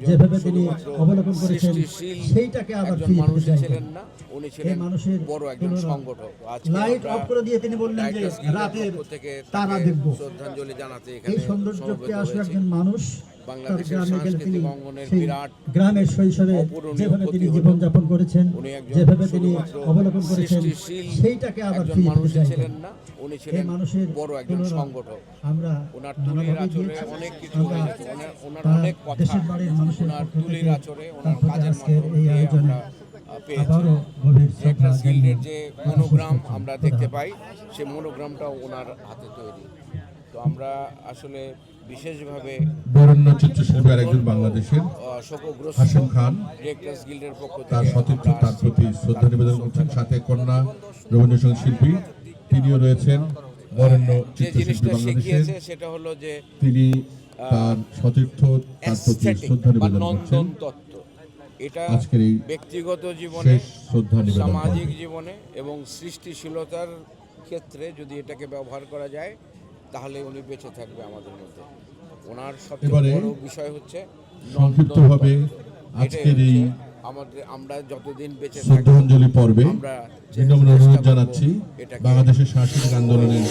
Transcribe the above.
যেভাবে তিনি অবলোকন করেছেন সেইটাকে আবার ফিরিয়ে দিতে চাইছেন। এই মানুষের বড় একজন সংগঠক। লাইট অফ করে দিয়ে তিনি বললেন যে রাতের তারা দেখব। শ্রদ্ধাঞ্জলি জানাতে এই এখানে সৌন্দর্যকে আসলে একজন মানুষ তার বাংলাদেশের গ্রামে গেলে তিনি সাংস্কৃতিক অঙ্গনের সেই বিরাট গ্রামের শৈশবে অপূরণীয় যেভাবে তিনি ক্ষতি হলো। জীবনযাপন করেছেন, উনি একজন যেভাবে তিনি শুধুমাত্র অবলোকন করেছেন সৃষ্টিশীল সেইটাকে আবার একজন ফিরিয়ে দিতে মানুষ চাইছেন। ছিলেন না, উনি এই ছিলেন মানুষের বড় একজন তুলনা সংগঠক। আমরা ওনার তুলির নানাভাবে আচরে দিয়েছি। অনেক কিছু আমরা হয়েছে, ওনার তার অনেক কথা দেশের বাড়ির মানুষের ওনার পক্ষ তুলির থেকে আচরে, ওনার তার প্রতি কাজের আজকের মাধ্যমে এই দিয়ে আয়োজনে আমরা পেয়েছি। আবারও গভীর শ্রদ্ধা রেডক্রস গিল্ডের জানিয়ে যে আমরা মনোগ্রাম শেষ করছি। আমরা দেখতে পাই, সেই মনোগ্রামটাও ওনার হাতে তৈরি। তো আমরা আসলে বিশেষভাবে বরেণ্য চিত্রশিল্পী আরেকজন বাংলাদেশের শোকগ্রস্ত হাশেম খান, রেডক্রস গিল্ডের পক্ষ তার থেকে সতীর্থ আমরা তার প্রতি শ্রদ্ধা নিবেদন করছেন। সাথে কন্যা রবীন্দ্রসঙ্গীত শিল্পী, তিনিও রয়েছেন বরেণ্য যে চিত্রশিল্পী জিনিসটা বাংলাদেশের। শিখিয়েছে সেটা হলো যে তিনি তার সতীর্থ তার প্রতি aesthetic শ্রদ্ধা বা নিবেদন করছেন। নন্দন তত্ত্ব, এটা আজকের এই ব্যক্তিগত জীবনে, শেষ শ্রদ্ধা নিবেদন সামাজিক পর্বে। জীবনে এবং সৃষ্টিশীলতার ক্ষেত্রে যদি এটাকে ব্যবহার করা যায় তাহলে উনি বেঁচে থাকবে আমাদের মধ্যে। ওনার সবচেয়ে এবারে বড় বিষয় হচ্ছে সংক্ষিপ্তভাবে নন্দন তত্ত্ব। আজকের এটাই এই হচ্ছে আমরা যতদিন বেঁচে থাকবো শ্রদ্ধাঞ্জলি পর্বে আমরা বিনম্র চেষ্টা অনুরোধ করবো জানাচ্ছি এটাকে বাংলাদেশের সাংস্কৃতিক আন্দোলনের